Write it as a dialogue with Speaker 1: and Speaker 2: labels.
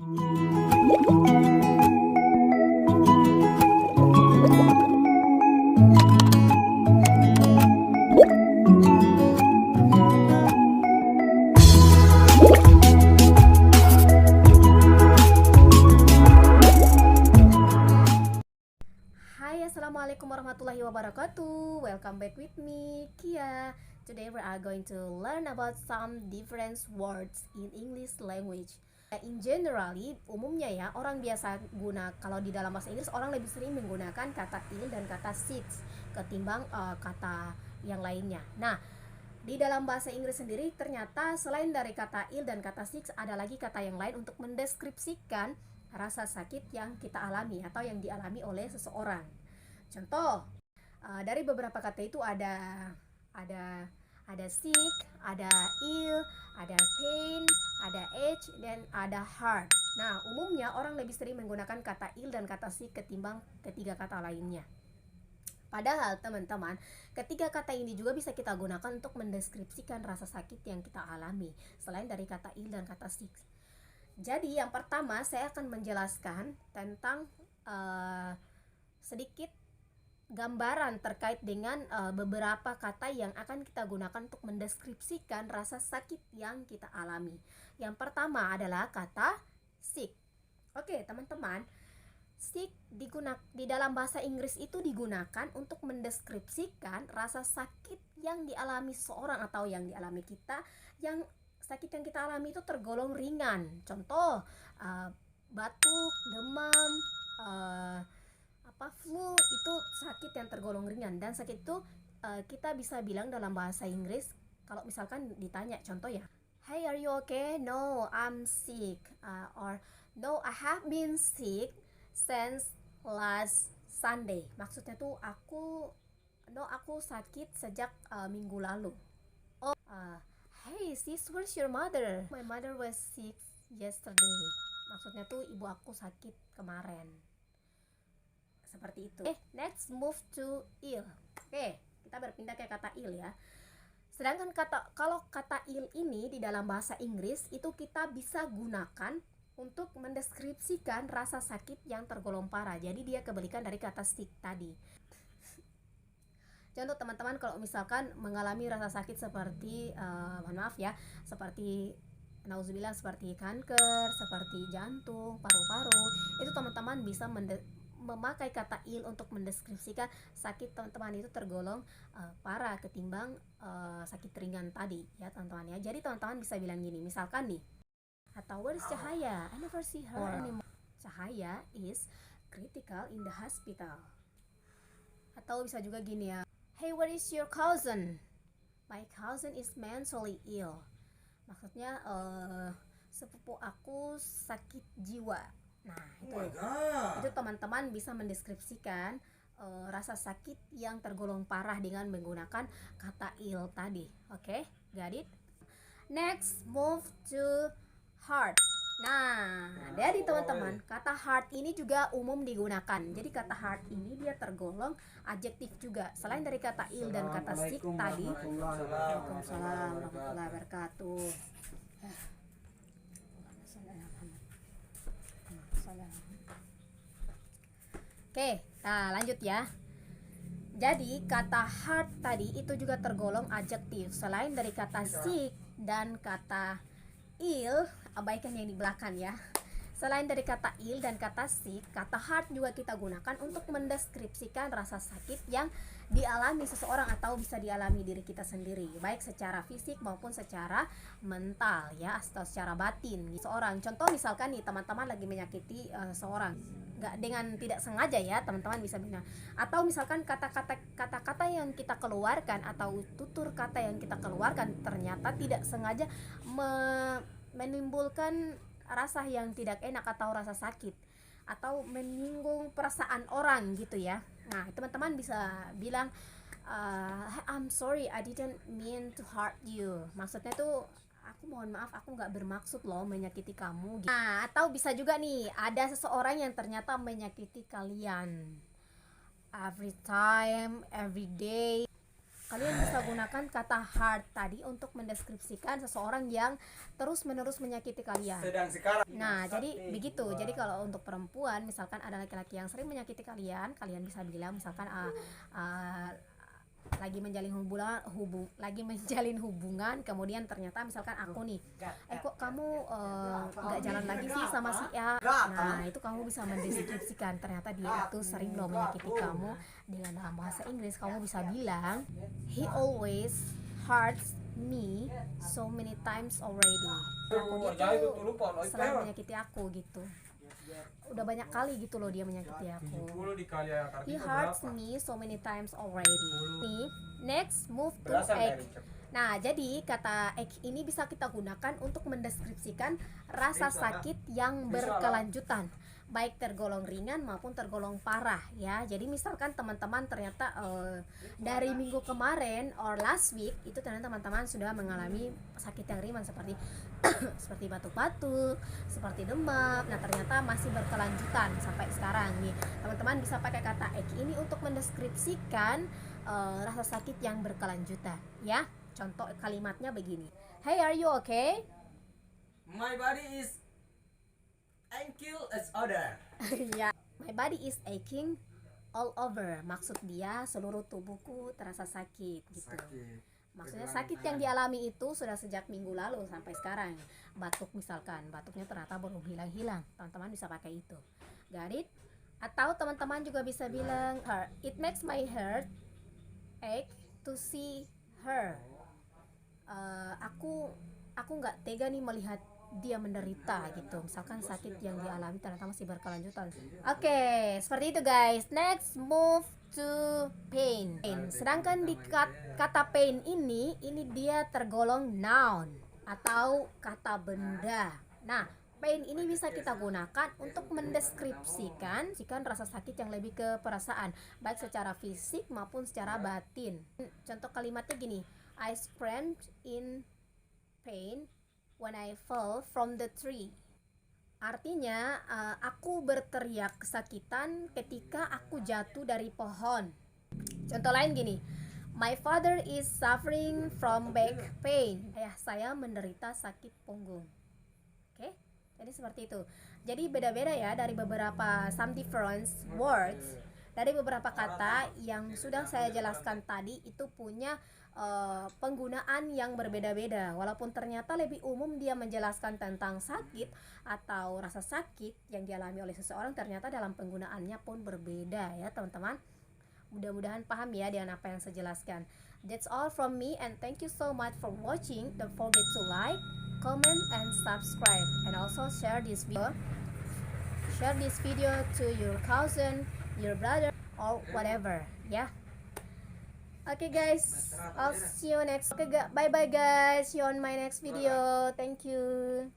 Speaker 1: Assalamualaikum warahmatullahi wabarakatuh. Welcome back with me, Kia. Today we are going to learn about some different words in English language. In generally, umumnya ya, orang biasa kalau di dalam bahasa Inggris orang lebih sering menggunakan kata il dan kata six ketimbang kata yang lainnya. Nah, di dalam bahasa Inggris sendiri ternyata selain dari kata il dan kata six ada lagi kata yang lain untuk mendeskripsikan rasa sakit yang kita alami atau yang dialami oleh seseorang. Contoh dari beberapa kata itu ada sick, ada ill, ada pain, ada age, dan ada hard. Nah, umumnya orang lebih sering menggunakan kata ill dan kata sick ketimbang ketiga kata lainnya. Padahal teman-teman, ketiga kata ini juga bisa kita gunakan untuk mendeskripsikan rasa sakit yang kita alami selain dari kata ill dan kata sick. Jadi yang pertama saya akan menjelaskan tentang sedikit gambaran terkait dengan beberapa kata yang akan kita gunakan untuk mendeskripsikan rasa sakit yang kita alami. Yang pertama adalah kata sick. Oke, teman-teman, sick di dalam bahasa Inggris itu digunakan untuk mendeskripsikan rasa sakit yang dialami seseorang atau yang dialami kita, yang sakit yang kita alami itu tergolong ringan. Contoh, batuk, demam, flu itu sakit yang tergolong ringan. Dan sakit itu kita bisa bilang dalam bahasa Inggris kalau misalkan ditanya, contoh ya, hey, are you okay? No, I'm sick. Or no, I have been sick since last Sunday. Maksudnya tuh aku sakit sejak minggu lalu. Oh, hey sis, where's your mother? My mother was sick yesterday. Maksudnya tuh ibu aku sakit kemarin. Seperti itu. Let's move to ill. Kita berpindah ke kata ill ya. Sedangkan kalau kata ill ini di dalam bahasa Inggris itu kita bisa gunakan untuk mendeskripsikan rasa sakit yang tergolong parah. Jadi dia kebalikan dari kata sick tadi. Contoh teman-teman, kalau misalkan mengalami rasa sakit seperti seperti nauzubillah, seperti kanker, seperti jantung, paru-paru, itu teman-teman bisa memakai kata ill untuk mendeskripsikan sakit teman-teman itu tergolong parah ketimbang sakit ringan tadi ya teman-teman ya. Jadi teman-teman bisa bilang gini, misalkan nih, atau where is Cahaya? I never see her anymore. Cahaya is critical in the hospital. Atau bisa juga gini ya, hey, where is your cousin? My cousin is mentally ill. Maksudnya sepupu aku sakit jiwa. Nah, itu teman-teman bisa mendeskripsikan rasa sakit yang tergolong parah dengan menggunakan kata ill tadi. Oke, got it? Next, move to hard. Nah, jadi teman-teman, kata hard ini juga umum digunakan. Jadi kata hard ini dia tergolong adjektif juga. Selain dari kata ill dan kata sick tadi. Waalaikumsalam warahmatullahi wabarakatuh. Oke, nah lanjut ya. Jadi kata hard tadi itu juga tergolong adjektif. Selain dari kata sick dan kata ill, abaikan yang di belakang ya. Selain dari kata ill dan kata sick, kata hard juga kita gunakan untuk mendeskripsikan rasa sakit yang dialami seseorang atau bisa dialami diri kita sendiri, baik secara fisik maupun secara mental ya, atau secara batin seorang. Contoh misalkan nih, teman-teman lagi menyakiti seseorang, nggak dengan tidak sengaja ya, teman-teman bisa bilang, atau misalkan kata-kata yang kita keluarkan atau tutur kata yang kita keluarkan ternyata tidak sengaja menimbulkan rasa yang tidak enak atau rasa sakit atau menyinggung perasaan orang gitu ya. Nah, teman-teman bisa bilang, I'm sorry, I didn't mean to hurt you. Maksudnya tuh, aku mohon maaf, aku nggak bermaksud loh menyakiti kamu. Nah, atau bisa juga nih, ada seseorang yang ternyata menyakiti kalian every time, every day. kalian bisa gunakan kata hurt tadi untuk mendeskripsikan seseorang yang terus-menerus menyakiti kalian. Nah, jadi begitu. Jadi kalau untuk perempuan, misalkan ada laki-laki yang sering menyakiti kalian, kalian bisa bilang misalkan lagi menjalin hubungan, kemudian ternyata misalkan aku nih, kok kamu nggak jalan lagi sih sama si A. Nah, itu kamu bisa mendeskripsikan ternyata dia itu sering loh menyakiti kamu. Dengan dalam bahasa Inggris kamu bisa bilang, he always hurts me so many times already. Dia tuh selalu menyakiti aku gitu, udah banyak kali gitu loh dia menyakiti aku. He hurts me so many times already. Nih, next move to ache. Nah, jadi kata ache ini bisa kita gunakan untuk mendeskripsikan rasa sakit yang berkelanjutan, baik tergolong ringan maupun tergolong parah ya. Jadi misalkan teman-teman ternyata dari minggu kemarin or last week itu ternyata teman-teman sudah mengalami sakit yang ringan seperti seperti batuk-batuk, seperti demam. Nah, ternyata masih berkelanjutan sampai sekarang nih. Teman-teman bisa pakai kata ache ini untuk mendeskripsikan rasa sakit yang berkelanjutan ya. Contoh kalimatnya begini. Hey, are you okay?
Speaker 2: My body is aching as other.
Speaker 1: Ya, my body is aching all over. Maksud dia seluruh tubuhku terasa sakit gitu. Maksudnya sakit yang dialami itu sudah sejak minggu lalu sampai sekarang. Batuk misalkan, batuknya ternyata belum hilang-hilang. Teman-teman bisa pakai itu. Got it? Atau teman-teman juga bisa bilang, it makes my heart ache to see her. Aku nggak tega nih melihat dia menderita gitu. Misalkan sakit yang dialami ternyata masih berkelanjutan. Oke, seperti itu guys. Next move to pain. Sedangkan di kata pain ini dia tergolong noun atau kata benda. Nah, pain ini bisa kita gunakan untuk mendeskripsikan rasa sakit yang lebih ke perasaan, baik secara fisik maupun secara batin. Contoh kalimatnya gini, I screamed in pain when I fell from the tree. Artinya, aku berteriak kesakitan ketika aku jatuh dari pohon. Contoh lain gini, my father is suffering from back pain. Ayah saya menderita sakit punggung. Oke, jadi seperti itu. Jadi beda-beda ya dari beberapa some different words. Dari beberapa kata yang sudah saya jelaskan tadi itu punya penggunaan yang berbeda-beda. Walaupun ternyata lebih umum dia menjelaskan tentang sakit atau rasa sakit yang dialami oleh seseorang, ternyata dalam penggunaannya pun berbeda ya teman-teman. Mudah-mudahan paham ya dengan apa yang saya jelaskan. That's all from me and thank you so much for watching. Don't forget to like, comment, and subscribe, and also share this video. Share this video to your cousin, your brother, or whatever. Yeah. Okay guys, I'll see you next. Okay, bye bye guys. See you on my next video. Thank you.